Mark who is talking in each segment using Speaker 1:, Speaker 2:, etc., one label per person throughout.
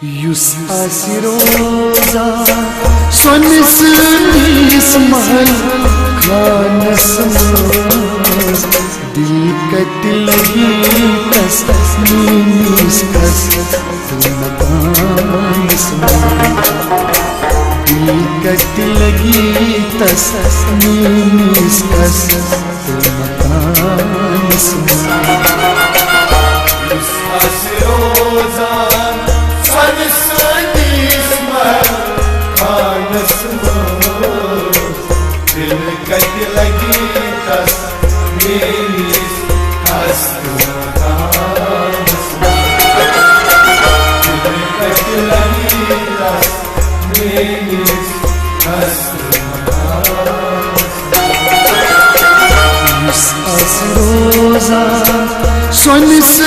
Speaker 1: Use आसि रोज़ान सोनिस नीस महल Khans मज दिल कत लगी तस नीस कस मकानस दिल कत लगी तस नीस कस मकानस
Speaker 2: युस आसि रोज़ान सोनिस नीस महल खानस मज दिल कत लगी तस नीस कस मकानस दिल कत लगी तस नीस कस मकानस
Speaker 1: युस आसि रोज़ान सोनिस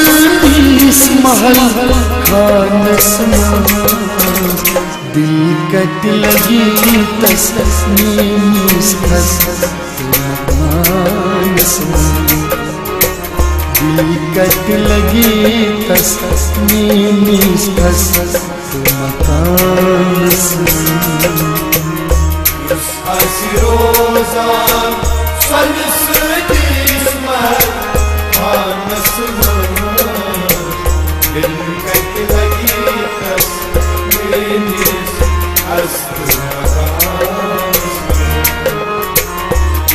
Speaker 1: नीस महल खानस मज दिल कत लगी तस नीस कस मकानस दिल कत लगी तस नीस कस मकानस
Speaker 2: युस आसि रोज़ान सोनिस नीस महल खानस मज दिल कत लगी तस नीस कस मकानस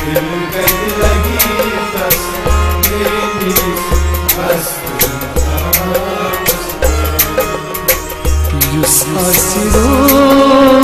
Speaker 2: दिल कत लगी तस नीस कस मकानस
Speaker 1: युस आसि रोज़ान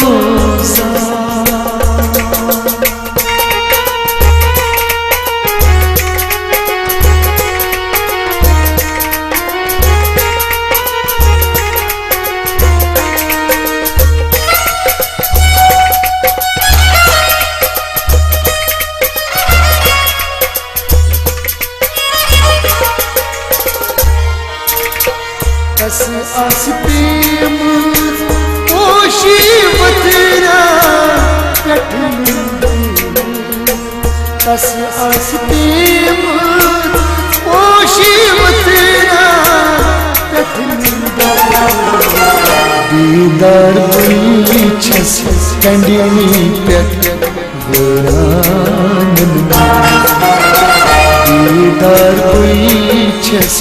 Speaker 1: तस आस प्रेम ओशी वतरा तस आस प्रेम ओशी वतरा दीदार बुई छस कंडिनी पेट दीदार बुई छस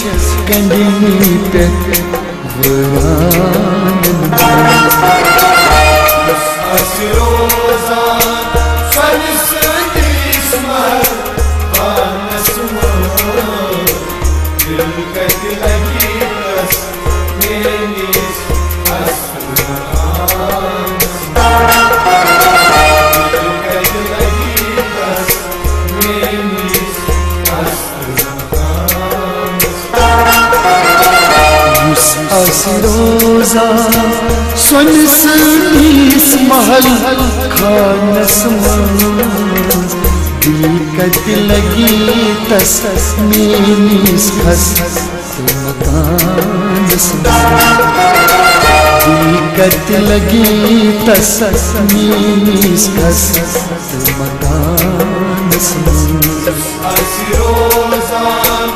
Speaker 1: कंडिनी पेट
Speaker 2: युस आसि रोज़ान सोनिस नीस महल खानस मज दिल कत लगी तस नीस कस मकानस दिल कत लगी तस नीस कस मकानस
Speaker 1: युस आसि रोज़ान सोनिस नीस महल खानस मज दिल कत लगी तस नीस कस मकानस दिल कत लगी तस नीस कस मकानस
Speaker 2: युस आसि रोज़ान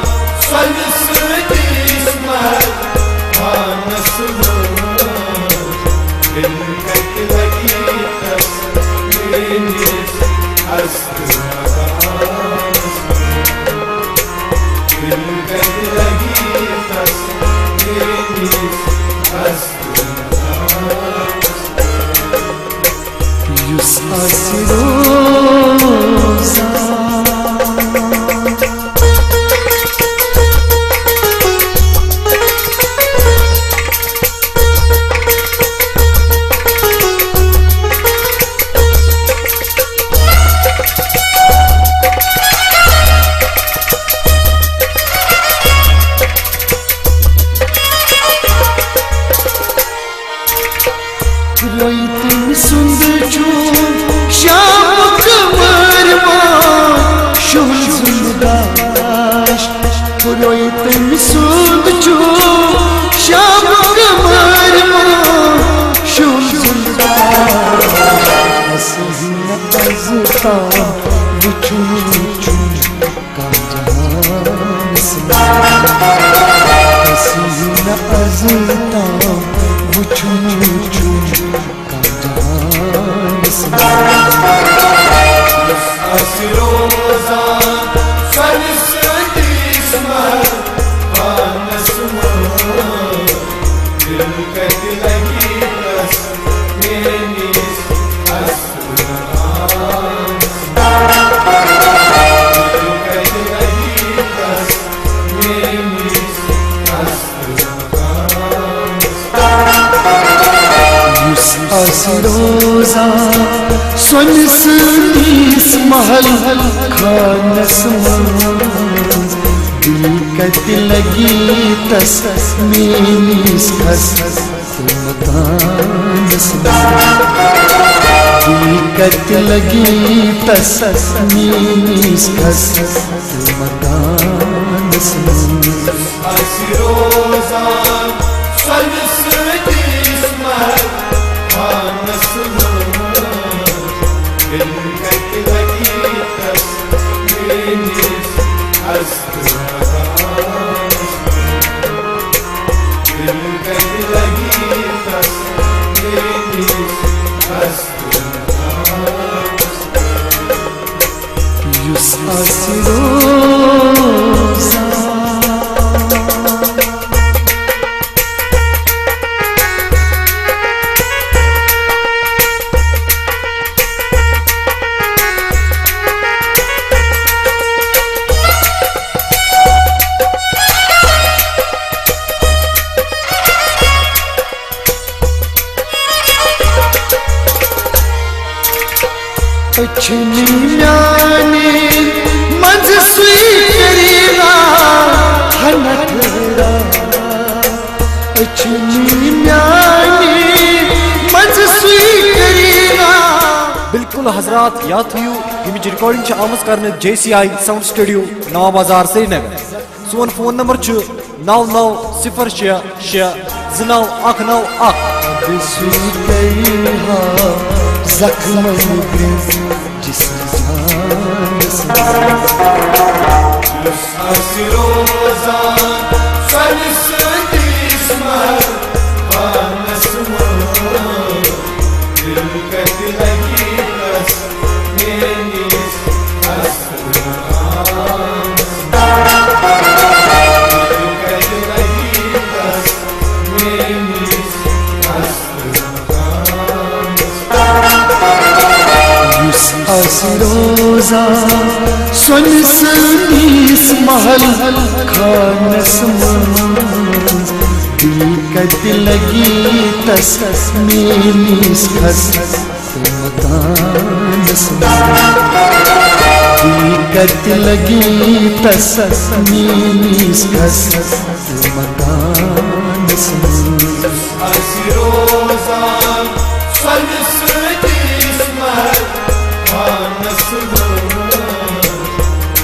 Speaker 2: सोनिस नीस महल खानस मज दिल कत लगी तस नीस कस मकानस दिल कत लगी तस नीस कस मकानस
Speaker 1: युस आसि रोज़ान रोईतन सुंद छू शाम कमर शुभ सुंदाश रोईतन सुंद छू शाम कमर शुभ सुंदाश अजता वुचू वुचू का जहान अजता वुचू
Speaker 2: दिल कट लगी बस मेरी
Speaker 1: रोजा सोनिस नीस महल खानस मंज दिल कत लगी तस मीस खस मकानस दिल कत लगी तस मीस खस मकानस
Speaker 2: रोजा सोनिस नीस महल खानस दिल कट लगी तस मेरी दिल कट लगी तस मेरी
Speaker 1: युस रोजा अच्छी मंज सुई करीना हनठरा अच्छी मंज सुई करीना।
Speaker 3: बिल्कुल हजरात याद थी यमिच रिकॉर्डिंग आमज कर JCI साउंड स्टूडियो नवा बाजार श्रीनगर। सोन फोन नंबर
Speaker 1: 9906 जख्म जिसम
Speaker 2: रोजा सोनिस नीस महल खानस दिल कट लगी बस मेरी
Speaker 1: रोजा सोनिस नीस महल खानस मंज दिल कत लगी तस मीस खस मकानस दिल कत लगी तस मीस खस मकानस
Speaker 2: रोजा सोनिस नीस महल खानस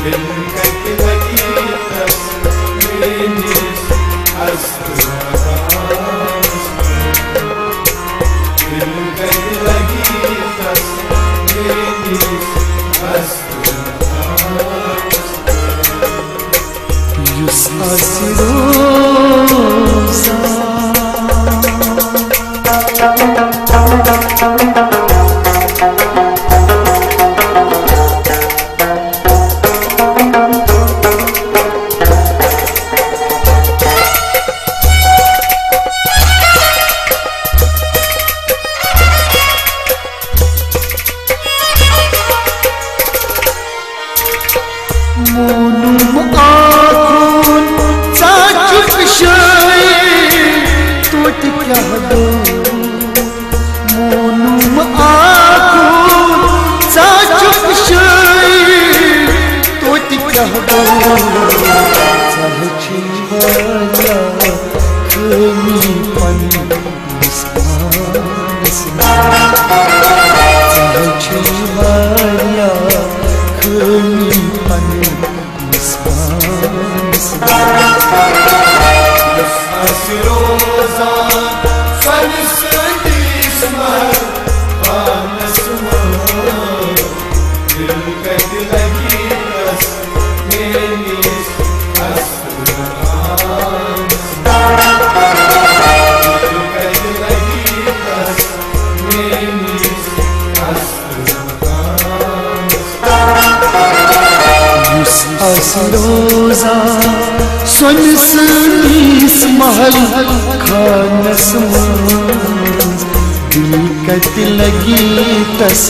Speaker 2: दिल कट लगी तस मेरी दिल कट लगी तस मेरी
Speaker 1: युस रोजा मोनुम आँखों चाचुक शाय तोट क्या दो मोनुम आँखों चाचुक शाय तोट क्या दो चाची वाला खमी पन चाची वाला खमी पन
Speaker 2: रोजा सोनिस नीस महल खानस दिल कट लगी बस मेरी दिल कट लगी बस मेरी
Speaker 1: रोजा सुन सनीस महल खानस दिल कत लगी तस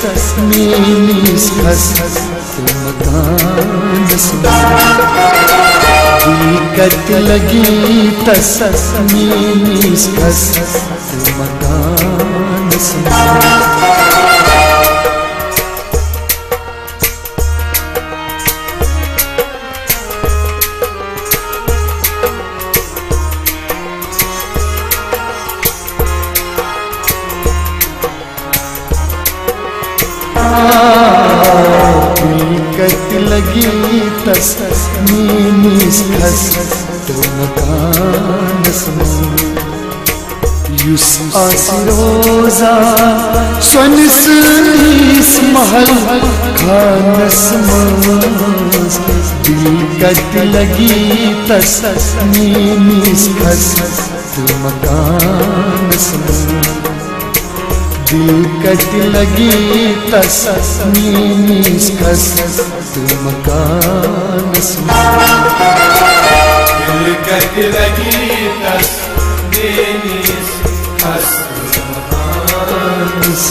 Speaker 1: मीनीस खस मकानस दिल कत लगी तस मीनीस खस मकानस कत लगी तस मीनीस खस मकानस युस रोजा सुन सनीस महल खानस दिल कत लगी तस मीनीस खस मकानस दिल कत लगी तस मीनीस खस मकानस
Speaker 2: दिल कत लगी तस मीनीस खस मकानस